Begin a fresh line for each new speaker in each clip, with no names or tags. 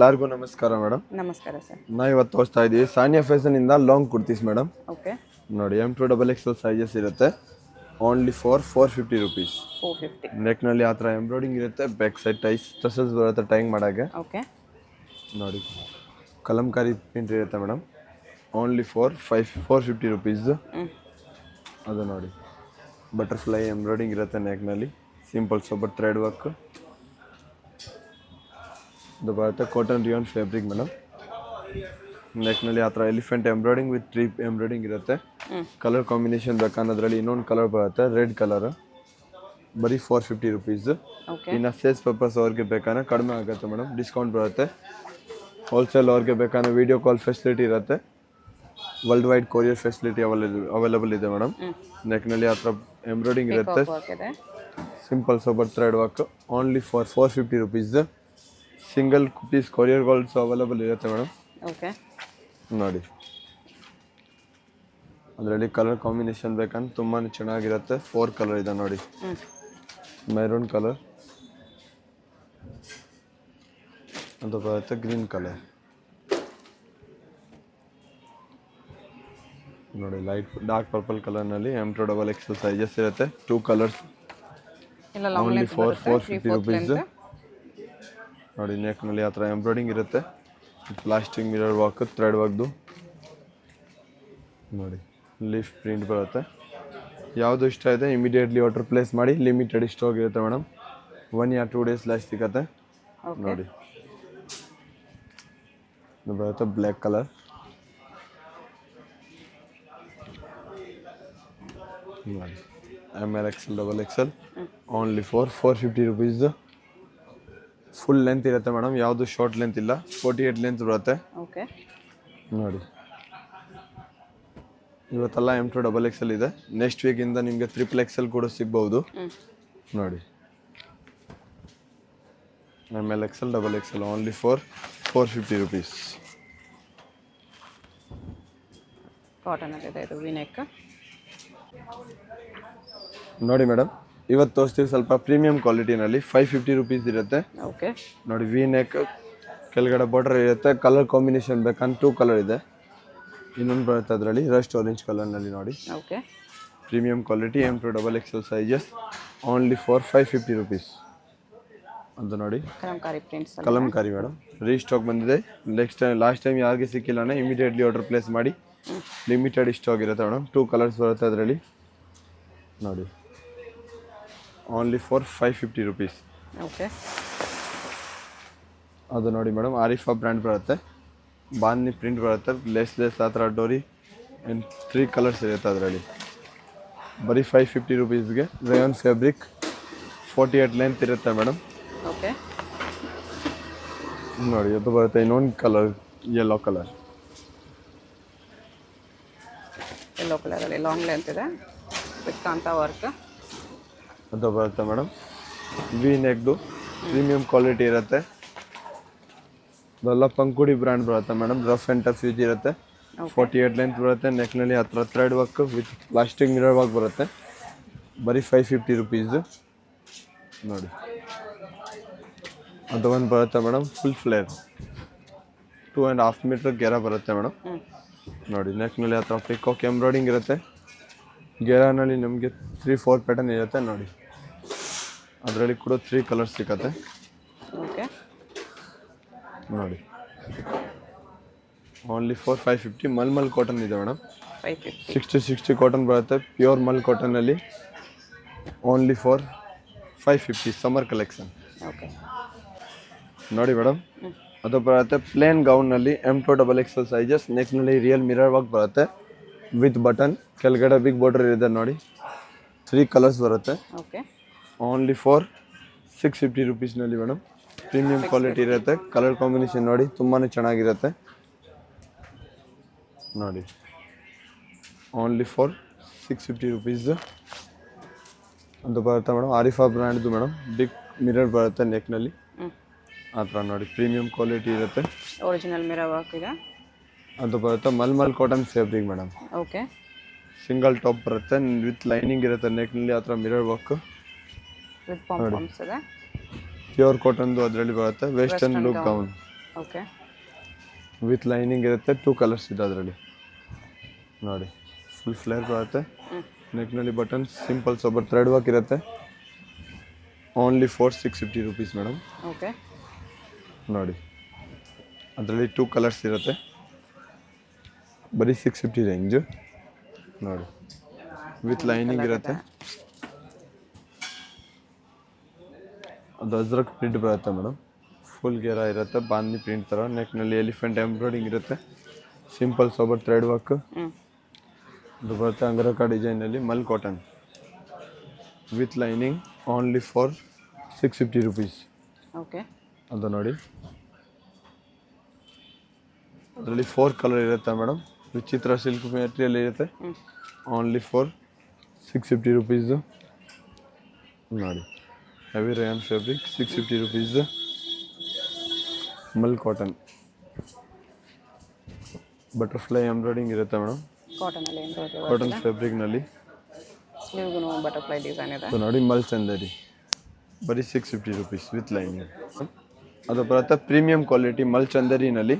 ಎಲ್ಲರಿಗೂ ನಮಸ್ಕಾರ ಮೇಡಮ್.
ನಮಸ್ಕಾರ ಸರ್.
ನಾವು ಇವತ್ತು ತೋರಿಸ್ತಾ ಇದ್ದೀವಿ ಸಾನಿಯಾ ಫ್ಯಾಷನ್ ಇಂದ ಲಾಂಗ್ ಕುರ್ತೀಸ್ ಮೇಡಮ್.
ಓಕೆ,
ನೋಡಿ M2XXL ಸೈಜಸ್ ಇರುತ್ತೆ. Only for 450 rupees.
450.
ನೆಕ್ನಲ್ಲಿ ಆ ಥರ ಎಂಬ್ರಾಯ್ಡಿಂಗ್ ಇರುತ್ತೆ. ಬ್ಯಾಕ್ ಸೈಡ್ ಟಸಲ್ಸ್ ಬರುತ್ತೆ ಟೈಂಗ್ ಮಾಡೋಕ್ಕೆ.
ಓಕೆ,
ನೋಡಿ ಕಲಂಕಾರಿ ಪ್ರಿಂಟ್ ಇರುತ್ತೆ ಮೇಡಮ್. Only for 450 rupees. ಅದು ನೋಡಿ ಬಟರ್ಫ್ಲೈ ಎಂಬ್ರಾಯ್ಡಿಂಗ್ ಇರುತ್ತೆ ನೆಕ್ನಲ್ಲಿ. Simple sober thread work. ಇದು ಬರುತ್ತೆ ಕಾಟನ್ ರಿಯಾನ್ ಫ್ಯಾಬ್ರಿಕ್ ಮೇಡಮ್. ನೆಕ್ನಲ್ಲಿ ಆ ಥರ elephant embroidering with tree embroidering ಇರುತ್ತೆ. ಕಲರ್ ಕಾಂಬಿನೇಷನ್ ಬೇಕನ್ನೋದ್ರಲ್ಲಿ ಇನ್ನೊಂದು ಕಲರ್ ಬರುತ್ತೆ, ರೆಡ್ ಕಲರ್. ಬರೀ 450 ರುಪೀಸ್. ಇನ್ನು ಸೇಲ್ಸ್ ಪರ್ಪಸ್ ಅವ್ರಿಗೆ ಬೇಕಂದ್ರೆ ಕಡಿಮೆ ಆಗುತ್ತೆ ಮೇಡಮ್, ಡಿಸ್ಕೌಂಟ್ ಬರುತ್ತೆ. ಹೋಲ್ಸೇಲ್ ಅವ್ರಿಗೆ ಬೇಕಂದ್ರೆ ವೀಡಿಯೋ ಕಾಲ್ ಫೆಸಿಲಿಟಿ ಇರುತ್ತೆ. World wide courier facility available ಇದೆ ಮೇಡಮ್. ನೆಕ್ನಲ್ಲಿ ಆ ಥರ ಎಂಬ್ರಾಯ್ಡಿಂಗ್ ಇರುತ್ತೆ. Simple sober thread work. Only for 450 rupees. Single piece courier ಗಾಲ್ಸ್ ಅವೈಲೇಬಲ್ ಇರುತ್ತೆ ಮೇಡಮ್.
ಓಕೆ,
ನೋಡಿ ಅದರಲ್ಲಿ ಕಲರ್ ಕಾಂಬಿನೇಷನ್ ಬೇಕಂದ್ರೆ ತುಂಬಾ ಚೆನ್ನಾಗಿರುತ್ತೆ. 4 ಕಲರ್ ಇದೆ ನೋಡಿ. ಮೆರೂನ್ ಕಲರ್, ಅದು ಬರುತ್ತೆ ಗ್ರೀನ್ ಕಲರ್. ನೋಡಿ ಲೈಟ್ ಡಾರ್ಕ್ ಪರ್ಪಲ್ ಕಲರ್ನಲ್ಲಿ M2XXL ಸೈಜಸ್ ಇರುತ್ತೆ. 2 ಕಲರ್ಸ್. Only for 450 rupees. ನೋಡಿ ನೆಕ್ನಲ್ಲಿ ಆ ಥರ ಎಂಬ್ರಾಯ್ಡಿಂಗ್ ಇರುತ್ತೆ. ಪ್ಲಾಸ್ಟಿಕ್ ಮಿರರ್ ವರ್ಕ್, ಥ್ರೆಡ್ ವರ್ಕ್ದು. ನೋಡಿ ಲೀಫ್ ಪ್ರಿಂಟ್ ಬರುತ್ತೆ. ಯಾವುದು ಇಷ್ಟ ಇದೆ ಇಮಿಡಿಯೇಟ್ಲಿ ಆರ್ಡರ್ ಪ್ಲೇಸ್ ಮಾಡಿ. ಲಿಮಿಟೆಡ್ ಸ್ಟಾಕ್ ಇರುತ್ತೆ ಮೇಡಮ್. 1 or 2 ಡೇಸ್ ಲಾಸ್ಟ್ ಸಿಗುತ್ತೆ. ನೋಡಿ ಇದು ಬರುತ್ತೆ ಬ್ಲ್ಯಾಕ್ ಕಲರ್. ನೋಡಿ ML XL XXL. Only for 450 rupees. Full length ಇರುತ್ತೆ ಮೇಡಮ್, ಯಾವುದು ಶಾರ್ಟ್ ಲೆಂತ್ ಇಲ್ಲ. 48 ಲೆಂತ್ ಬರುತ್ತೆ.
ಓಕೆ,
ನೋಡಿ ಇವತ್ತೆಲ್ಲ M2XXL ಇದೆ. ನೆಕ್ಸ್ಟ್ ವೀಕಿಂದ ನಿಮಗೆ XXL ಕೂಡ ಸಿಗ್ಬಹುದು. ನೋಡಿ ML XL only for 450 rupees.
Cotton ಇದೆ ಇದು ವಿನೆಕ್.
ನೋಡಿ ಮೇಡಮ್ ಇವತ್ತು ತೋರಿಸ್ತೀವಿ ಸ್ವಲ್ಪ ಪ್ರೀಮಿಯಂ ಕ್ವಾಲಿಟಿನಲ್ಲಿ. 550 ರುಪೀಸ್ ಇರುತ್ತೆ.
ಓಕೆ,
ನೋಡಿ ವಿ ನೆಕ್, ಕೆಳಗಡೆ ಬಾರ್ಡರ್ ಇರುತ್ತೆ. ಕಲರ್ ಕಾಂಬಿನೇಷನ್ ಬೇಕಂದ್ರೆ 2 ಕಲರ್ ಇದೆ. ಇನ್ನೊಂದು ಬರುತ್ತೆ ಅದರಲ್ಲಿ ರಸ್ಟ್ ಆರೆಂಜ್ ಕಲರ್ನಲ್ಲಿ. ನೋಡಿ
okay,
premium quality M2XXL sizes. Only for 550 rupees. ಅದು ನೋಡಿ
Kalamkari prints.
Kalamkari madam restock ಬಂದಿದೆ. ಲಾಸ್ಟ್ ಟೈಮ್ ಯಾರಿಗೆ ಸಿಕ್ಕಿಲ್ಲ ಇಮಿಡಿಯೇಟ್ಲಿ ಆರ್ಡರ್ ಪ್ಲೇಸ್ ಮಾಡಿ. ಲಿಮಿಟೆಡ್ ಸ್ಟಾಕ್ ಇರುತ್ತೆ ಮೇಡಮ್. 2 ಕಲರ್ಸ್ ಬರುತ್ತೆ ಅದರಲ್ಲಿ. ನೋಡಿ ಓನ್ಲಿ ಫಾರ್ 550 ರುಪೀಸ್.
ಓಕೆ,
ಅದು ನೋಡಿ ಮೇಡಮ್ ಆರಿಫಾ ಬ್ರ್ಯಾಂಡ್ ಬರುತ್ತೆ. ಬಾಂಧಿ ಪ್ರಿಂಟ್ ಬರುತ್ತೆ. ಲೇಸ್ ಆ ಥರ ಡೋರಿ. 3 ಕಲರ್ಸ್ ಇರುತ್ತೆ ಅದರಲ್ಲಿ. ಬರೀ 550 ರುಪೀಸ್ಗೆ ರೇಯಾನ್ ಫ್ಯಾಬ್ರಿಕ್. 48 ಲೆಂತ್ ಇರುತ್ತೆ ಮೇಡಮ್.
ಓಕೆ,
ನೋಡಿ ಅದು ಬರುತ್ತೆ ಇನ್ನೊಂದು ಕಲರ್, ಯೆಲ್ಲೋ ಕಲರ್.
ಯೆಲ್ಲೋ ಕಲರಲ್ಲಿ ಲಾಂಗ್ ಲೆಂತ್ ಇದೆ ವಿತ್ ಕಾಂತಾ ವರ್ಕ್.
ಅದು ಬರುತ್ತೆ ಮೇಡಮ್ ವಿ ನೆಕ್ದು. ಪ್ರೀಮಿಯಂ ಕ್ವಾಲಿಟಿ ಇರುತ್ತೆ. ಅದೆಲ್ಲ ಪಂಕುಡಿ ಬ್ರ್ಯಾಂಡ್ ಬರುತ್ತೆ madam. Rough and tough use ಇರುತ್ತೆ. 48 ಲೆಂತ್ ಬರುತ್ತೆ. ನೆಕ್ನಲ್ಲಿ ಆ ಥರ thread work with plastic mirror work ಬರುತ್ತೆ. ಬರೀ 550 ರುಪೀಸ್. ನೋಡಿ ಅದು ಒಂದು ಬರುತ್ತೆ madam full flare. 2.5 metre gear ಬರುತ್ತೆ ಮೇಡಮ್. ನೋಡಿ ನೆಕ್ನಲ್ಲಿ ಆ ಥರ ಪಿಕಾಕ್ ಎಂಬ್ರಾಯ್ಡಿಂಗ್ ಇರುತ್ತೆ. ಗೆರಾನಲ್ಲಿ ನಮಗೆ 3-4 ಪ್ಯಾಟರ್ನ್ ಇರುತ್ತೆ. ನೋಡಿ ಅದರಲ್ಲಿ ಕೂಡ 3 ಕಲರ್ಸ್ ಸಿಗುತ್ತೆ.
ಓಕೆ,
ನೋಡಿ ಓನ್ಲಿ ಫಾರ್ 550. ಮಲ್ಮಲ್ ಕಾಟನ್ ಇದೆ ಮೇಡಮ್.
550.
60 ಕಾಟನ್ ಬರುತ್ತೆ. ಪ್ಯೂರ್ ಮಲ್ ಕಾಟನಲ್ಲಿ. Only for 550 summer collection.
Okay,
ನೋಡಿ ಮೇಡಮ್ ಅದು ಬರುತ್ತೆ ಪ್ಲೇನ್ ಗೌನ್ನಲ್ಲಿ M2XXL ಸೈಜಸ್. ನೆಕ್ನಲ್ಲಿ ರಿಯಲ್ ಮಿರರ್ ವರ್ಕ್ ಬರುತ್ತೆ ವಿತ್ ಬಟನ್. ಕೆಳಗಡೆ ಬಿಗ್ ಬಾರ್ಡರ್ ಇದೆ ನೋಡಿ. 3 ಕಲರ್ಸ್ ಬರುತ್ತೆ.
ಓಕೆ,
ಓನ್ಲಿ ಫಾರ್ 650 ರುಪೀಸ್ನಲ್ಲಿ ಮೇಡಮ್. ಪ್ರೀಮಿಯಂ ಕ್ವಾಲಿಟಿ ಇರುತ್ತೆ. ಕಲರ್ ಕಾಂಬಿನೇಷನ್ ನೋಡಿ ತುಂಬಾ ಚೆನ್ನಾಗಿರುತ್ತೆ. ನೋಡಿ ಓನ್ಲಿ ಫಾರ್ 650 ರುಪೀಸ್. ಅದು ಬರುತ್ತೆ madam Arifa ಬ್ರ್ಯಾಂಡ್ದು madam. Big mirror ಬರುತ್ತೆ ನೆಕ್ನಲ್ಲಿ ಆ ಥರ. ನೋಡಿ ಪ್ರೀಮಿಯಂ ಕ್ವಾಲಿಟಿ ಇರುತ್ತೆ.
ಒರಿಜಿನಲ್ ಮಿರರ್ ವರ್ಕ್ ಇದೆ.
ಅದು ಬರುತ್ತೆ mulmul cotton fabric madam.
Okay,
single top ಬರುತ್ತೆ ವಿತ್ ಲೈನಿಂಗ್ ಇರುತ್ತೆ. ನೆಕ್ನಲ್ಲಿ ಆ ಥರ ಮಿರರ್ ವರ್ಕ್
ವಿತ್ ಪಾಂಪ್ಸ್ ಇದೆ.
ಪ್ಯೂರ್ ಕಾಟನ್ದು ಅದರಲ್ಲಿ ಬರುತ್ತೆ. Western look gown.
Okay.
With lining ಇರುತ್ತೆ. 2 ಕಲರ್ಸ್ ಇದೆ ಅದರಲ್ಲಿ ನೋಡಿ. ಫುಲ್ ಫ್ಲೇರ್ ಬರುತ್ತೆ. ನೆಕ್ನಲ್ಲಿ buttons simple sober thread work ಇರುತ್ತೆ. Only for 650 rupees madam.
Okay.
ನೋಡಿ ಅದರಲ್ಲಿ 2 ಕಲರ್ಸ್ ಇರುತ್ತೆ. ಬರೀ 650 ರೇಂಜು ನೋಡಿ. ವಿತ್ ಲೈನಿಂಗ್ ಇರುತ್ತೆ. ಅದು ಅಜ್ರಕ್ ಪ್ರಿಂಟ್ ಬರುತ್ತೆ ಮೇಡಮ್. ಫುಲ್ ಗೇರ ಇರುತ್ತೆ. ಬಾಂಧಿ ಪ್ರಿಂಟ್ ಥರ. ನೆಕ್ನಲ್ಲಿ ಎಲಿಫೆಂಟ್ ಎಂಬ್ರಾಯ್ಡಿಂಗ್ ಇರುತ್ತೆ. Simple sober thread work. ಅದು ಬರುತ್ತೆ ಅಂಗರಕ ಡಿಸೈನಲ್ಲಿ. Mul cotton with lining only for 650 rupees.
Okay.
ಅದು ನೋಡಿ ಅದರಲ್ಲಿ 4 ಕಲರ್ ಇರುತ್ತೆ ಮೇಡಮ್. ವಿಚಿತ್ರ ಸಿಲ್ಕ್ ಮೆಟೀರಿಯಲ್ ಇರುತ್ತೆ. ಓನ್ಲಿ ಫಾರ್ 650 ರುಪೀಸು ನೋಡಿ. Heavy rayon fabric 650 rupees. Mul cotton butterfly embroidering ಇರುತ್ತೆ ಮೇಡಮ್.
ಕಾಟನಲ್ಲಿ ಎಂಬ್ರಾಯ್ಡ್ರಿ
ಕಾಟನ್ ಫ್ಯಾಬ್ರಿಕ್ನಲ್ಲಿ.
ಸ್ಲೀವ್ಗೂ ಬಟರ್ಫ್ಲೈ ಡಿಸೈನ್ ಇದೆ.
ನೋಡಿ ಮಲ್ ಚಂದೇರಿ ಬರೀ 650 ರುಪೀಸ್ ವಿತ್ ಲೈನಿಂಗ್. ಅದು ಬರುತ್ತೆ ಪ್ರೀಮಿಯಂ ಕ್ವಾಲಿಟಿ ಮಲ್ ಚಂದೇರಿನಲ್ಲಿ.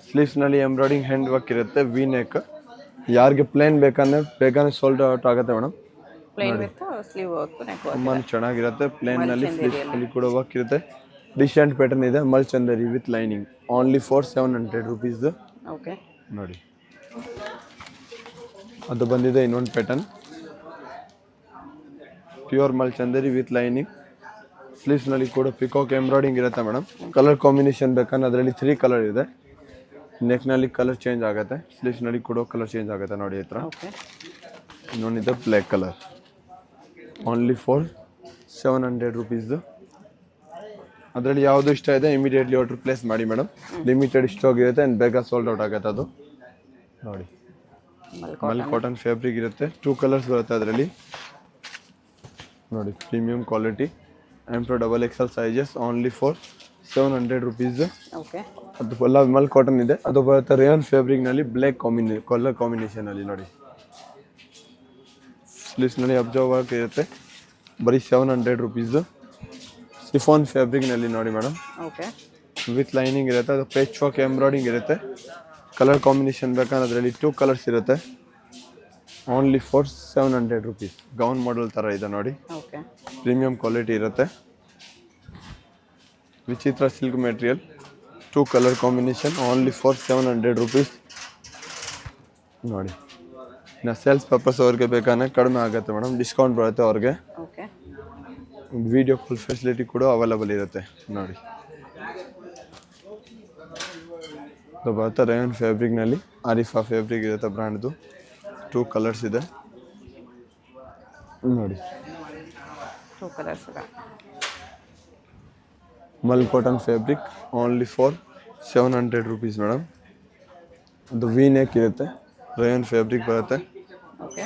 ಸ್ಲೀವ್ಸ್ನಲ್ಲಿ ಎಂಬ್ರಾಯ್ಡಿಂಗ್ ಹ್ಯಾಂಡ್ ವರ್ಕ್ ಇರುತ್ತೆ. V neck. ಯಾರಿಗೆ ಪ್ಲೇನ್ ಬೇಕಂದ್ರೆ ಬೇಗನೆ ಸೋಲ್ಡ್ ಔಟ್ ಆಗುತ್ತೆ madam.
Plain with sleeve work neck work.
ತುಂಬ ಚೆನ್ನಾಗಿರುತ್ತೆ. ಪ್ಲೇನ್ನಲ್ಲಿ ಸ್ಲೀವ್ಸ್ನಲ್ಲಿ ಕೂಡ ವರ್ಕ್ ಇರುತ್ತೆ. ಡಿಸೆಂಟ್ ಪ್ಯಾಟರ್ನ್ ಇದೆ. Mul Chanderi with lining only for 700 rupees.
Okay.
ನೋಡಿ ಅದು ಬಂದಿದೆ ಇನ್ನೊಂದು pattern. Pure Mal Chanderi with lining. ಸ್ಲೀವ್ಸ್ನಲ್ಲಿ ಕೂಡ ಪಿಕಾಕ್ ಎಂಬ್ರಾಯ್ಡಿಂಗ್ ಇರುತ್ತೆ ಮೇಡಮ್. ಕಲರ್ ಕಾಂಬಿನೇಷನ್ ಬೇಕಂದ್ರೆ ಅದರಲ್ಲಿ 3 ಕಲರ್ ಇದೆ. ನೆಕ್ನಲ್ಲಿ ಕಲರ್ ಚೇಂಜ್ ಆಗುತ್ತೆ. ಸ್ಲೀವ್ಸ್ನಲ್ಲಿ ಕೂಡ ಕಲರ್ ಚೇಂಜ್ ಆಗುತ್ತೆ ನೋಡಿ ಈ ಥರ.
ಓಕೆ.
ಇನ್ನೊಂದಿದೆ black colour only for 700 rupees. ಅದರಲ್ಲಿ ಯಾವುದು ಇಷ್ಟ ಇದೆ ಇಮಿಡಿಯೇಟ್ಲಿ ಆರ್ಡರ್ ಪ್ಲೇಸ್ ಮಾಡಿ ಮೇಡಮ್. ಲಿಮಿಟೆಡ್ ಸ್ಟಾಕ್ ಇರುತ್ತೆ ಆ್ಯಂಡ್ ಬೇಗ ಸೋಲ್ಡ್ ಔಟ್ ಆಗುತ್ತೆ ಅದು ನೋಡಿ. ಮಲ್ ಕಾಟನ್ ಫ್ಯಾಬ್ರಿಕ್ ಇರುತ್ತೆ. 2 ಕಲರ್ಸ್ ಬರುತ್ತೆ ಅದರಲ್ಲಿ ನೋಡಿ. ಪ್ರೀಮಿಯಂ ಕ್ವಾಲಿಟಿ ಎಂಪ್ರೋ XXL sizes only for 700 rupees.
Okay.
ಅದು ಎಲ್ಲ ಮಲ್ ಕಾಟನ್ ಇದೆ. ಅದು ಬರುತ್ತೆ ರೇಯಾನ್ ಫ್ಯಾಬ್ರಿಕ್ನಲ್ಲಿ ಬ್ಲ್ಯಾಕ್ ಕಲರ್ ಕಾಂಬಿನೇಷನಲ್ಲಿ ನೋಡಿ. ಸ್ಲೀವ್ಸ್ನಲ್ಲಿ ಅಬ್ಸರ್ವ್ ವರ್ಕ್ ಇರುತ್ತೆ. ಬರೀ 700 ರುಪೀಸು. ಸಿಫಾನ್ ಫ್ಯಾಬ್ರಿಕ್ನಲ್ಲಿ ನೋಡಿ ಮೇಡಮ್.
ಓಕೆ.
ವಿತ್ ಲೈನಿಂಗ್ ಇರುತ್ತೆ. ಅದು ಪೇಚ್ ವರ್ಕ್ ಎಂಬ್ರಾಯ್ಡಿಂಗ್ ಇರುತ್ತೆ. ಕಲರ್ ಕಾಂಬಿನೇಷನ್ ಬೇಕಂದ್ರೆ ಅದರಲ್ಲಿ 2 ಕಲರ್ಸ್ ಇರುತ್ತೆ. Only for 700 rupees. Gown model ಥರ ಇದೆ ನೋಡಿ.
ಓಕೆ.
ಪ್ರೀಮಿಯಂ ಕ್ವಾಲಿಟಿ ಇರುತ್ತೆ. ವಿಚಿತ್ರ silk material. 2 colour combination only for 700 rupees ನೋಡಿ. ಇನ್ನು ಸೇಲ್ಸ್ ಪರ್ಪಸ್ ಅವ್ರಿಗೆ ಬೇಕಂದ್ರೆ ಕಡಿಮೆ ಆಗುತ್ತೆ ಮೇಡಮ್. ಡಿಸ್ಕೌಂಟ್ ಬರುತ್ತೆ ಅವ್ರಿಗೆ.
ಓಕೆ.
ವಿಡಿಯೋ ಕಾಲ್ ಫೆಸಿಲಿಟಿ ಕೂಡ ಅವೈಲಬಲ್ ಇರುತ್ತೆ ನೋಡಿ. ಅದು ಬರುತ್ತೆ ರೇಯಾನ್ ಫ್ಯಾಬ್ರಿಕ್ನಲ್ಲಿ. ಆರಿಫಾ ಫ್ಯಾಬ್ರಿಕ್ ಇರುತ್ತೆ ಬ್ರ್ಯಾಂಡ್ದು. 2 ಕಲರ್ಸ್ ಇದೆ ನೋಡಿ.
2 ಕಲರ್ಸ್ ಇದೆ.
Mul cotton fabric only for 700 rupees madam. ಅದು ವಿ ನೆಕ್ ಇರುತ್ತೆ. ರೇಯಾನ್ ಫ್ಯಾಬ್ರಿಕ್ ಬರುತ್ತೆ
ಓಕೆ.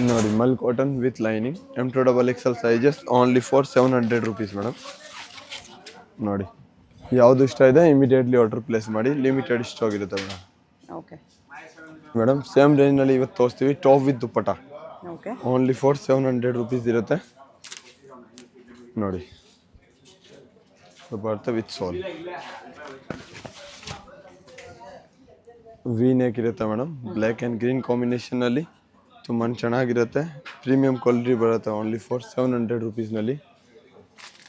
ನೋಡಿ. ಮಲ್ ಕಾಟನ್ ವಿತ್ ಲೈನಿಂಗ್ ಎಂಪ್ರೋ XXL sizes only for 700 rupees madam ನೋಡಿ. ಯಾವುದು ಇಷ್ಟ ಇದೆ ಇಮಿಡಿಯೇಟ್ಲಿ ಆರ್ಡರ್ ಪ್ಲೇಸ್ ಮಾಡಿ. ಲಿಮಿಟೆಡ್ ಸ್ಟಾಕ್ ಇರುತ್ತೆ ಮೇಡಮ್.
ಓಕೆ.
ಮೇಡಮ್ ಸೇಮ್ ರೇಂಜ್ನಲ್ಲಿ ಇವತ್ತು ತೋರಿಸ್ತೀವಿ. Top with dupatta
okay.
Only for 700 rupees ಇರುತ್ತೆ ನೋಡಿ. ಬರುತ್ತೆ ವಿತ್ ಸೋಲ್. ವಿ ನೆಕ್ ಇರುತ್ತೆ ಮೇಡಮ್. ಬ್ಲ್ಯಾಕ್ ಆ್ಯಂಡ್ ಗ್ರೀನ್ ಕಾಂಬಿನೇಷನಲ್ಲಿ ತುಂಬ ಚೆನ್ನಾಗಿರುತ್ತೆ. ಪ್ರೀಮಿಯಂ ಕ್ವಾಲಿಟಿ ಬರುತ್ತೆ. ಓನ್ಲಿ ಫಾರ್ 700 ರುಪೀಸ್ನಲ್ಲಿ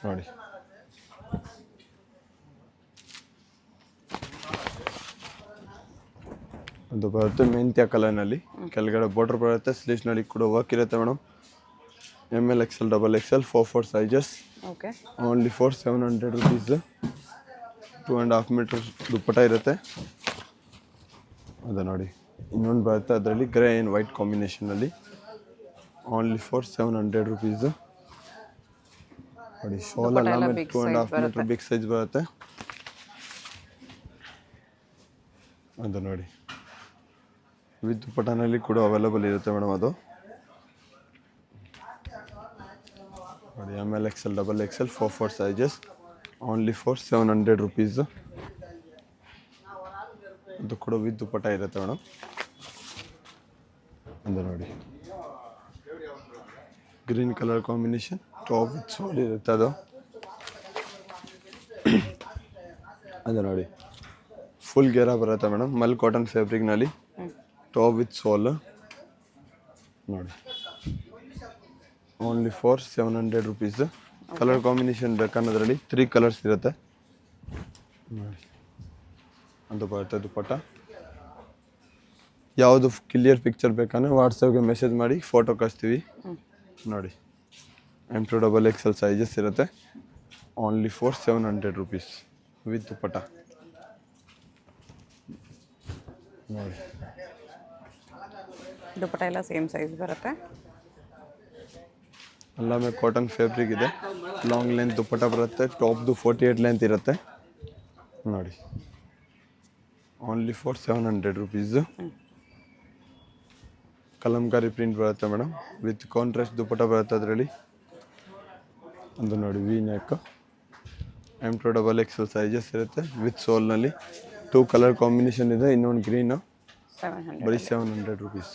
ನೋಡಿ. ಅದು ಬರುತ್ತೆ ಮೆಂತ್ಯ ಕಲರ್ನಲ್ಲಿ. ಕೆಳಗಡೆ ಬಾರ್ಡರ್ ಬರುತ್ತೆ. ಸ್ಲೀವ್ಸ್ನಲ್ಲಿ ಕೂಡ ವರ್ಕ್ ಇರುತ್ತೆ madam. ML XL XXL 4 sizes
okay.
Only for 700 rupees. 2.5 metre dupatta ಇರುತ್ತೆ ಅದು ನೋಡಿ. ಇನ್ನೊಂದು ಬರುತ್ತೆ ಅದರಲ್ಲಿ ಗ್ರೇ ಆ್ಯಂಡ್ ವೈಟ್ ಕಾಂಬಿನೇಷನಲ್ಲಿ ಓನ್ಲಿ ಫಾರ್ 700 ರುಪೀಸು ನೋಡಿ. ಶಾಲ್ ಎಲ್ಲ 2.5 ಮೀಟರ್ ಬಿಗ್ ಸೈಜ್ ಬರುತ್ತೆ ಅದು ನೋಡಿ. ವಿತ್ ದುಪ್ಪಟನಲ್ಲಿ ಕೂಡ ಅವೈಲಬಲ್ ಇರುತ್ತೆ ಮೇಡಮ್ ಅದು ನೋಡಿ. ML XL XXL 4 sizes only for 700 rupees. ಅದು ಕೂಡ ವಿತ್ ದುಪ್ಪಟ ಇರುತ್ತೆ ಮೇಡಮ್ ಅದು ನೋಡಿ. Green colour combination top with stole ಇರುತ್ತೆ ಅದು ಅದು ನೋಡಿ ಫುಲ್ ಗೇರಾ ಬರುತ್ತೆ ಮೇಡಮ್, ಮಲ್ ಕಾಟನ್ ಫ್ಯಾಬ್ರಿಕ್ನಲ್ಲಿ ಟಾಪ್ ವಿತ್ ಸೋಲ್ ನೋಡಿ. Only for 700 rupees. Colour combination ಬೇಕನ್ನೋದ್ರಲ್ಲಿ 3 ಕಲರ್ಸ್ ಇರುತ್ತೆ ನೋಡಿ. ಅದು ಬರುತ್ತೆ ದುಪ್ಪಟ್ಟ. ಯಾವುದು ಕ್ಲಿಯರ್ ಪಿಕ್ಚರ್ ಬೇಕಂದ್ರೆ ವಾಟ್ಸಪ್ಗೆ ಮೆಸೇಜ್ ಮಾಡಿ ಫೋಟೋ ಕಳಿಸ್ತೀವಿ ನೋಡಿ. M2XL ಸೈಜಸ್ ಇರುತ್ತೆ. ಓನ್ಲಿ ಫಾರ್ 700 ರುಪೀಸ್ ವಿತ್ ದುಪ್ಪಟ್ಟ ನೋಡಿ.
ದುಪ್ಪಟ್ಟ ಎಲ್ಲ ಸೇಮ್ ಸೈಜ್ ಬರುತ್ತೆ.
ಎಲ್ಲಾಮೇ ಕಾಟನ್ ಫ್ಯಾಬ್ರಿಕ್ ಇದೆ. ಲಾಂಗ್ ಲೆಂತ್ ದುಪ್ಪಟ್ಟ ಬರುತ್ತೆ. ಟಾಪ್ದು 48 ಲೆಂತ್ ಇರುತ್ತೆ ನೋಡಿ. Only for 700 rupees. Kalamkari print ಬರುತ್ತೆ ಮೇಡಮ್, ವಿತ್ ಕಾಂಟ್ರಾಸ್ಟ್ ದುಪ್ಪಟ್ಟ ಬರುತ್ತೆ ಅದರಲ್ಲಿ. ಅದು ನೋಡಿ ವಿ ನೆಕ್. M2XL ಸೈಜಸ್ ಇರುತ್ತೆ ವಿತ್ ಸೋಲ್ನಲ್ಲಿ. 2 ಕಲರ್ ಕಾಂಬಿನೇಷನ್ ಇದೆ, ಇನ್ನೊಂದು ಗ್ರೀನು.
700
ಬರೀ 700 ರುಪೀಸ್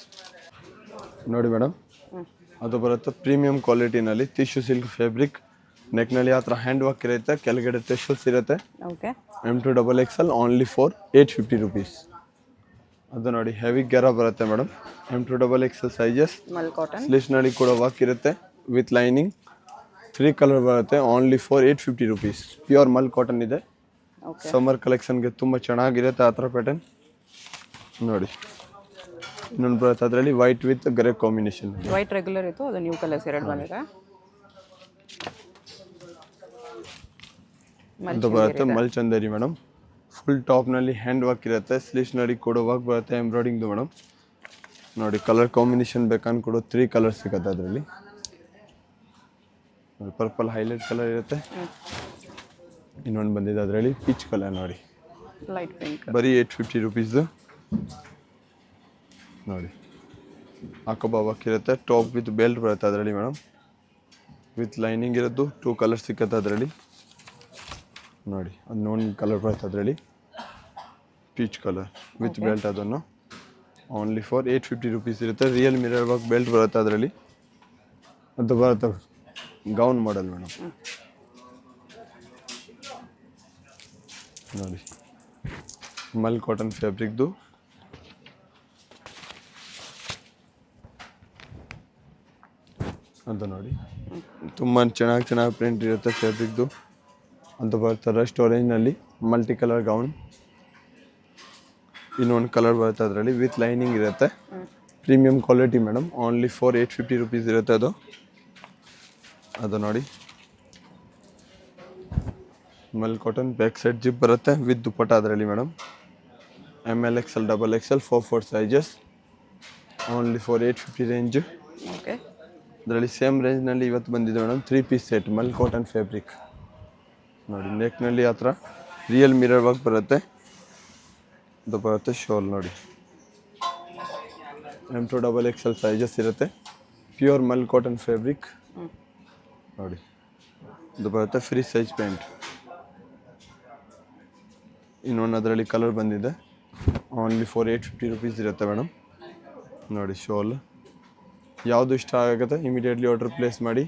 ನೋಡಿ ಮೇಡಮ್. ಅದು ಬರುತ್ತೆ ಪ್ರೀಮಿಯಂ ಕ್ವಾಲಿಟಿನಲ್ಲಿ ಟಿಶ್ಯೂ ಸಿಲ್ಕ್ ಫ್ಯಾಬ್ರಿಕ್. ನೆಕ್ನಲ್ಲಿ ಆ ಥರ ಹ್ಯಾಂಡ್ ವರ್ಕ್ ಇರುತ್ತೆ, ಕೆಳಗಡೆ ಟೆಶ್ಯೂಸ್ ಇರುತ್ತೆ.
Okay.
M2XL only for 850 rupees. ಅದು ನೋಡಿ ಹೆವಿ ಗೆರ ಬರುತ್ತೆ madam. M2XL sizes.
Mul cotton.
ಸ್ಲೀವ್ಸ್ನಲ್ಲಿ ಕೂಡ ವರ್ಕ್ ಇರುತ್ತೆ ವಿತ್ ಲೈನಿಂಗ್. 3 ಕಲರ್ ಬರುತ್ತೆ. Only for 850 rupees. Pure mul cotton ಇದೆ.
ಓಕೆ.
ಸಮ್ಮರ್ ಕಲೆಕ್ಷನ್ಗೆ ತುಂಬ ಚೆನ್ನಾಗಿರುತ್ತೆ ಆ ಥರ ಪ್ಯಾಟರ್ನ್ ನೋಡಿ. ಇನ್ನೊಂದು ಬರುತ್ತೆ ಅದರಲ್ಲಿ white with grey combination.
White regular ಇತ್ತು, ಅದು ನ್ಯೂ ಕಲರ್ಸ್ ಎರಡು ಬಂದಿದೆ.
ಅದು ಬರುತ್ತೆ ಮಲ್ ಚಂದೇರಿ ಮೇಡಮ್. ಫುಲ್ ಟಾಪ್ನಲ್ಲಿ ಹ್ಯಾಂಡ್ ವರ್ಕ್ ಇರುತ್ತೆ. ಸ್ಲೀವ್ಸ್ನಲ್ಲಿ ಕೂಡ ವರ್ಕ್ ಬರುತ್ತೆ ಎಂಬ್ರಾಯ್ಡಿಂಗ್ದು ಮೇಡಮ್ ನೋಡಿ. ಕಲರ್ ಕಾಂಬಿನೇಷನ್ ಬೇಕಂದ್ರೆ ಕೂಡ 3 ಕಲರ್ ಸಿಗುತ್ತೆ ಅದರಲ್ಲಿ. ಪರ್ಪಲ್ ಹೈಲೈಟ್ ಕಲರ್ ಇರುತ್ತೆ. ಇನ್ನೊಂದು ಬಂದಿದೆ ಅದರಲ್ಲಿ ಪೀಚ್ ಕಲರ್ ನೋಡಿ.
Light pink.
ಬರೀ 850 ರುಪೀಸು ನೋಡಿ. ಹಾಕೋಬ ವರ್ಕ್ ಇರುತ್ತೆ. ಟಾಪ್ ವಿತ್ ಬೆಲ್ಟ್ ಬರುತ್ತೆ ಅದರಲ್ಲಿ ಮೇಡಮ್, ವಿತ್ ಲೈನಿಂಗ್ ಇರೋದು. 2 ಕಲರ್ ಸಿಕ್ಕತ್ತೆ ಅದರಲ್ಲಿ ನೋಡಿ. ಅದನ್ನೊಂದು ಕಲರ್ ಬರುತ್ತೆ ಅದರಲ್ಲಿ ಪೀಚ್ ಕಲರ್ ವಿತ್ ಬೆಲ್ಟ್. ಅದನ್ನು ಓನ್ಲಿ ಫಾರ್ 850 ರುಪೀಸ್ ಇರುತ್ತೆ. ರಿಯಲ್ ಮಿರರ್ ವರ್ಕ್ ಬೆಲ್ಟ್ ಬರುತ್ತೆ ಅದರಲ್ಲಿ. ಅದು ಬರುತ್ತೆ ಗೌನ್ ಮಾಡಲ್ ಮೇಡಮ್ ನೋಡಿ. ಮಲ್ ಕಾಟನ್ ಫ್ಯಾಬ್ರಿಕ್ದು ಅಂತ ನೋಡಿ. ತುಂಬ ಚೆನ್ನಾಗಿ ಪ್ರಿಂಟ್ ಇರುತ್ತೆ ಫ್ಯಾಬ್ರಿಕ್ದು. ಅಂತ ಬರುತ್ತೆ ರಸ್ಟ್ ಆರೆಂಜ್ನಲ್ಲಿ ಮಲ್ಟಿ ಕಲರ್ ಗೌನ್. ಇನ್ನೊಂದು ಕಲರ್ ಬರುತ್ತೆ ಅದರಲ್ಲಿ ವಿತ್ ಲೈನಿಂಗ್ ಇರುತ್ತೆ. Premium quality madam. Only for 850 rupees ಇರುತ್ತೆ ಅದು. ಅದು ನೋಡಿ mul cotton. Back side zip ಬರುತ್ತೆ ವಿತ್ ದುಪ್ಪಟ್ಟ ಅದರಲ್ಲಿ madam. MLXL XXL 4 sizes. Only for 850 range.
Okay.
ಅದರಲ್ಲಿ ಸೇಮ್ ರೇಂಜ್ನಲ್ಲಿ ಇವತ್ತು ಬಂದಿದೆ madam 3 piece set mul cotton fabric ನೋಡಿ. ನೆಕ್ನಲ್ಲಿ ಆ ಥರ ರಿಯಲ್ ಮಿರರ್ ವರ್ಕ್ ಬರುತ್ತೆ. ಅದು ಬರುತ್ತೆ ಶೋಲ್ ನೋಡಿ. M2XL ಸೈಜಸ್ ಇರುತ್ತೆ. ಪ್ಯೂರ್ ಮಲ್ ಕಾಟನ್ ಫ್ಯಾಬ್ರಿಕ್ ನೋಡಿ. ಅದು ಬರುತ್ತೆ ಫ್ರೀ ಸೈಜ್ ಪ್ಯಾಂಟ್. ಇನ್ನೊಂದು ಅದರಲ್ಲಿ ಕಲರ್ ಬಂದಿದೆ. ಓನ್ಲಿ ಫಾರ್ 850 ರುಪೀಸ್ ಇರುತ್ತೆ ಮೇಡಮ್ ನೋಡಿ. ಶೋಲ್ ಯಾವುದು ಇಷ್ಟ ಆಗುತ್ತೆ ಇಮಿಡಿಯೇಟ್ಲಿ ಆರ್ಡರ್ ಪ್ಲೇಸ್ ಮಾಡಿ.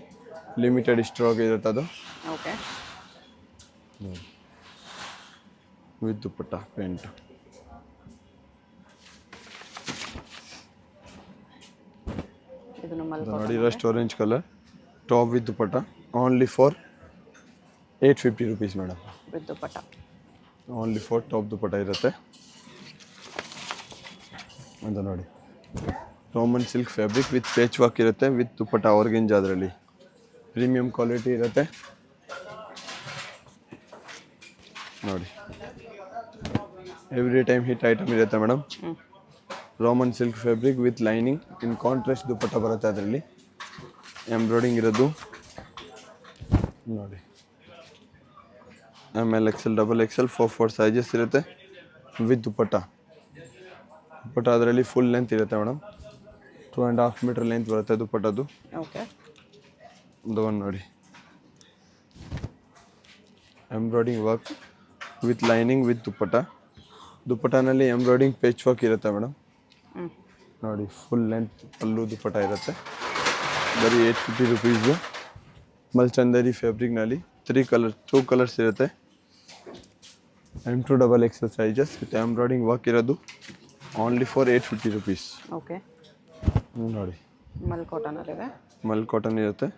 ಲಿಮಿಟೆಡ್ ಸ್ಟಾಕ್ ಇರುತ್ತೆ ಅದು.
ಓಕೆ.
ವಿತ್ ದುಪ್ಪಟ್ಟ ಪ್ಯಾಂಟ್
ಇದನ್ನು ಮಲ್
ನೋಡಿ. Rust orange colour top with dupatta. Only for 850 rupees madam
with dupatta.
Only for top dupatta ಇರುತ್ತೆ ಅಂತ ನೋಡಿ. Roman silk fabric with patch work ಇರುತ್ತೆ ವಿತ್ ದುಪ್ಪಟ್ಟ ಆರ್ಗೆಂಜ್. ಅದರಲ್ಲಿ ಪ್ರೀಮಿಯಂ ಕ್ವಾಲಿಟಿ ಇರುತ್ತೆ ನೋಡಿ. ಎವ್ರಿ ಟೈಮ್ ಹಿಟ್ ಐಟಮ್ ಇರುತ್ತೆ madam. Roman silk fabric with lining in contrast dupatta ಬರುತ್ತೆ ಅದರಲ್ಲಿ. ಎಂಬ್ರಾಯ್ಡಿಂಗ್ ಇರೋದು ನೋಡಿ. MLXL XXL 4 ಸೈಜಸ್ ಇರುತ್ತೆ ವಿತ್ ದುಪ್ಪಟ್ಟ. ದುಪ್ಪಟ್ಟ ಅದರಲ್ಲಿ ಫುಲ್ ಲೆಂತ್ ಇರುತ್ತೆ ಮೇಡಮ್. 2.5 ಮೀಟರ್ ಲೆಂತ್ ಬರುತ್ತೆ ದುಪ್ಪಟ್ಟದು.
ಓಕೆ.
ಇದು ಒಂದು ನೋಡಿ embroidering work with lining with dupatta. ದುಪ್ಪಟ್ಟನಲ್ಲಿ ಎಂಬ್ರಾಯ್ಡಿಂಗ್ ಪೇಚ್ ವರ್ಕ್ ಇರುತ್ತೆ ಮೇಡಮ್ ನೋಡಿ. ಫುಲ್ ಲೆಂತ್ ಪಲ್ಲು ದುಪ್ಪಟ್ಟ ಇರುತ್ತೆ. ಬರೀ 850 ರುಪೀಸು. ಮಲ್ಚಂದೇರಿ ಫ್ಯಾಬ್ರಿಕ್ನಲ್ಲಿ 2 ಕಲರ್ಸ್ ಇರುತ್ತೆ. M2XXL sizes with embroidering work ಇರೋದು ಓನ್ಲಿ ಫಾರ್ 850 ರುಪೀಸ್.
ಓಕೆ,
ನೋಡಿ
ಮಲ್ ಕಾಟನಲ್ಲಿದೆ.
ಮಲ್ ಕಾಟನ್ ಇರುತ್ತೆ.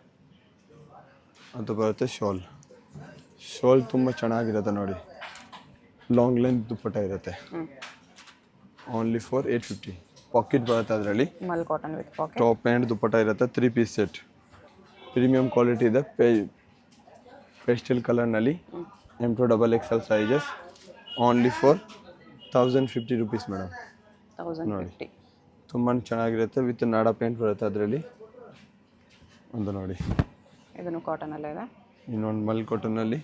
ಅದು ಬರುತ್ತೆ ಶಾಲ್ ತುಂಬ ಚೆನ್ನಾಗಿರುತ್ತೆ ನೋಡಿ. ಲಾಂಗ್ ಲೆಂತ್ ದುಪ್ಪಟ್ಟ ಇರುತ್ತೆ. Only for 850. ಪಾಕೆಟ್ ಬರುತ್ತೆ ಅದರಲ್ಲಿ.
Mul cotton with pocket.
Top and dupatta ಇರುತ್ತೆ. 3 ಪೀಸ್ ಸೆಟ್. ಪ್ರೀಮಿಯಂ ಕ್ವಾಲಿಟಿ ಇದೆ. ಪೇಸ್ಟಲ್ ಕಲರ್ನಲ್ಲಿ M2XXL sizes only for 1050 rupees madam.
1050.
ತುಂಬ ಚೆನ್ನಾಗಿರುತ್ತೆ. ವಿತ್ ನಾಡ ಪೇಂಟ್ ಬರುತ್ತೆ ಅದರಲ್ಲಿ. ಒಂದು ನೋಡಿ,
ಇದನ್ನು ಕಾಟನಲ್ಲೇ ಇದೆ.
ಇನ್ನೊಂದು ಮಲ್ ಕಾಟನಲ್ಲಿ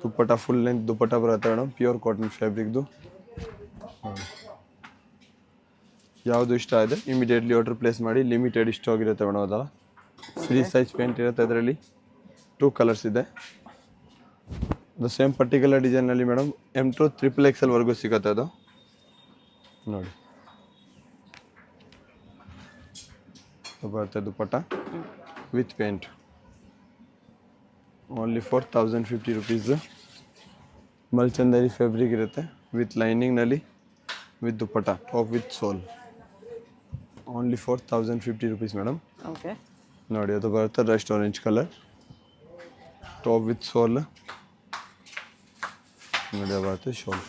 ದುಪ್ಪಟ್ಟ ಫುಲ್ ಲೆಂತ್ ದುಪ್ಪಟ್ಟ ಬರುತ್ತೆ ಮೇಡಮ್. Pure cotton ಫ್ಯಾಬ್ರಿಕ್ದು. ಯಾವುದು ಇಷ್ಟ ಇದೆ ಇಮಿಡಿಯೇಟ್ಲಿ ಆರ್ಡರ್ ಪ್ಲೇಸ್ ಮಾಡಿ. ಲಿಮಿಟೆಡ್ ಸ್ಟಾಕ್ ಇರುತ್ತೆ ಮೇಡಮ್. ಅದಲ್ಲ ಫ್ರೀ ಸೈಜ್ ಪೇಂಟ್ ಇರುತ್ತೆ ಅದರಲ್ಲಿ. 2 ಕಲರ್ಸ್ ಇದೆ. ಅದು ಸೇಮ್ ಪರ್ಟಿಕ್ಯುಲರ್ ಡಿಸೈನಲ್ಲಿ ಮೇಡಮ್ M2XXL ವರೆಗೂ ಸಿಗುತ್ತೆ ಅದು. ನೋಡಿ ಬರುತ್ತೆ dupatta with pant only for 1050 rupees. ಮಲ್ಚಂದರಿ ಫ್ಯಾಬ್ರಿಕ್ ಇರುತ್ತೆ ವಿತ್ ಲೈನಿಂಗ್ನಲ್ಲಿ with dupatta top with stole only for 1050 rupees madam.
Okay,
ನೋಡಿ ಅದು ಬರುತ್ತೆ rust orange colour top with stole. ನೋಡಿ ಅದು ಬರುತ್ತೆ shawl.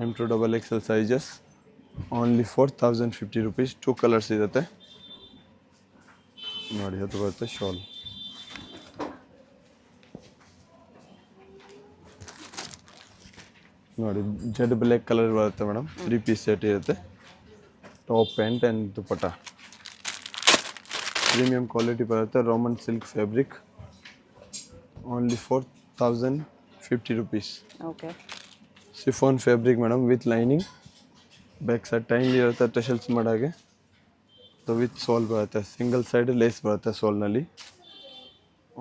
M2XXL sizes only for 1050 rupees. 2 colours ಇರುತ್ತೆ. ನೋಡಿ ಅದು ಬರುತ್ತೆ ಶಾಲ್. ನೋಡಿ ಜೆಡ್ ಬ್ಲ್ಯಾಕ್ ಕಲರ್ ಬರುತ್ತೆ ಮೇಡಮ್. 3 ಪೀಸ್ ಸೆಟ್ ಇರುತ್ತೆ. Top pant and dupatta. Premium quality ಬರುತ್ತೆ. Roman silk fabric only for 1050 rupees.
Okay,
chiffon fabric madam with lining. Back side time ಇರುತ್ತೆ ಟೆಶಲ್ಸ್ ಮಾಡಾಗೆ. ಅದು ವಿತ್ ಸೋಲ್ ಬರುತ್ತೆ. ಸಿಂಗಲ್ ಸೈಡ್ ಲೇಸ್ ಬರುತ್ತೆ ಸೋಲ್ನಲ್ಲಿ.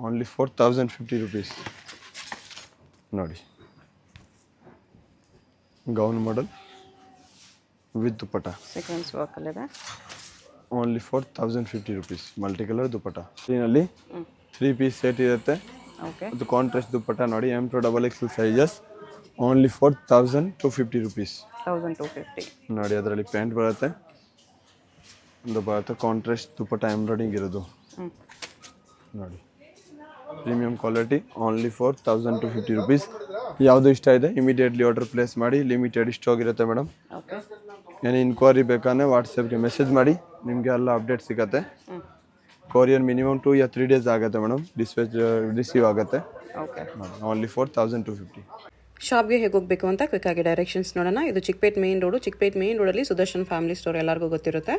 Only for 1050 rupees. ನೋಡಿ gown model with dupatta
sequins ವರ್ಕಲ್ಲಿದೆ.
Only for 1050 rupees. Multi colour dupatta. ಇದರಲ್ಲಿ 3 piece set ಇರುತ್ತೆ.
Okay,
ಅದು ಕಾಂಟ್ರಾಸ್ಟ್ ದುಪ್ಪಟ್ಟ ನೋಡಿ. M2XXL sizes only for 1250 rupees.
1250.
ನೋಡಿ ಅದರಲ್ಲಿ ಪ್ಯಾಂಟ್ ಬರುತ್ತೆ. ಒಂದು ಬರುತ್ತೆ ಕಾಂಟ್ರಾಸ್ಟ್ ದುಪ್ಪಟ್ಟ ಎಂಬ್ರಾಯ್ಡಿಂಗ್ ಇರೋದು. ನೋಡಿ premium quality only for 1250 rupees. ಯಾವುದು ಇಷ್ಟ ಇದೆ ಇಮಿಡಿಯೇಟ್ಲಿ ಆರ್ಡರ್ ಪ್ಲೇಸ್ ಮಾಡಿ. ಲಿಮಿಟೆಡ್ ಸ್ಟಾಕ್ ಇರುತ್ತೆ ಮೇಡಮ್.
ಓಕೆ,
ಏನು ಇನ್ಕ್ವೈರಿ ಬೇಕಾದ್ರೆ ವಾಟ್ಸಪ್ಗೆ ಮೆಸೇಜ್ ಮಾಡಿ. ನಿಮಗೆ ಎಲ್ಲ ಅಪ್ಡೇಟ್ ಸಿಗುತ್ತೆ. ಕೊರಿಯರ್ ಮಿನಿಮಮ್ 2 or 3 ಡೇಸ್ ಆಗುತ್ತೆ ಮೇಡಮ್. ರಿಸೀವ್ ಆಗುತ್ತೆ.
Okay,
only for 1250.
ಶಾಪ್ಗೆ ಹೇಗೆ ಹೋಗಬೇಕು ಅಂತ ಕ್ವಿಕ್ಕಾಗಿ ಡೈರೆಕ್ಷನ್ಸ್ ನೋಡೋಣ. ಇದು Chickpet main road. Chickpet main ರೋಡಲ್ಲಿ ಸುದರ್ಶನ್ ಫ್ಯಾಮಿಲಿ ಸ್ಟೋರ್ ಎಲ್ಲರಿಗೂ ಗೊತ್ತಿರುತ್ತೆ.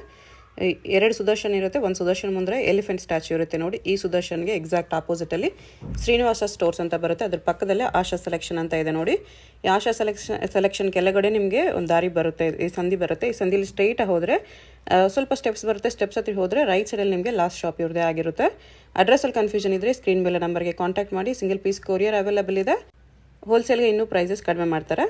2 ಸುದರ್ಶನ್ ಇರುತ್ತೆ. ಒಂದು ಸುದರ್ಶನ್ ಮುಂದೆ ಎಲಿಫೆಂಟ್ ಸ್ಟ್ಯಾಚ್ಯೂ ಇರುತ್ತೆ ನೋಡಿ. ಈ ಸುದರ್ಶನ್ಗೆ ಎಕ್ಸಾಕ್ಟ್ ಆಪೋಸಿಟಲ್ಲಿ ಶ್ರೀನಿವಾಸ ಸ್ಟೋರ್ಸ್ ಅಂತ ಬರುತ್ತೆ. ಅದ್ರ ಪಕ್ಕದಲ್ಲೇ ಆಶಾ ಸೆಲೆಕ್ಷನ್ ಅಂತ ಇದೆ ನೋಡಿ. ಈ ಆಶಾ ಸೆಲೆಕ್ಷನ್ ಕೆಳಗಡೆ ನಿಮಗೆ ಒಂದು ದಾರಿ ಬರುತ್ತೆ. ಈ ಸಂಧಿ ಬರುತ್ತೆ. ಈ ಸಂಧಿಲಿ ಸ್ಟ್ರೈಟ್ ಹೋದರೆ ಸ್ವಲ್ಪ ಸ್ಟೆಪ್ಸ್ ಬರುತ್ತೆ. ಸ್ಟೆಪ್ಸ್ ಹತ್ತಿರ ಹೋದರೆ ರೈಟ್ ಸೈಡಲ್ಲಿ ನಿಮಗೆ ಲಾಸ್ಟ್ ಶಾಪ್ ಇವ್ರದೇ ಆಗಿರುತ್ತೆ. ಅಡ್ರೆಸ್ಸಲ್ಲಿ ಕನ್ಫ್ಯೂಷನ್ ಇದ್ದರೆ ಸ್ಕ್ರೀನ್ ಮೇಲೆ ನಂಬರ್ಗೆ ಕಾಂಟ್ಯಾಕ್ಟ್ ಮಾಡಿ. ಸಿಂಗಲ್ ಪೀಸ್ ಕೊರಿಯರ್ ಅವೈಲೇಬಲ್ ಇದೆ. ಹೋಲ್ಸೇಲ್ಗೆ ಇನ್ನೂ ಪ್ರೈಸಸ್ ಕಡಿಮೆ ಮಾಡ್ತಾರೆ.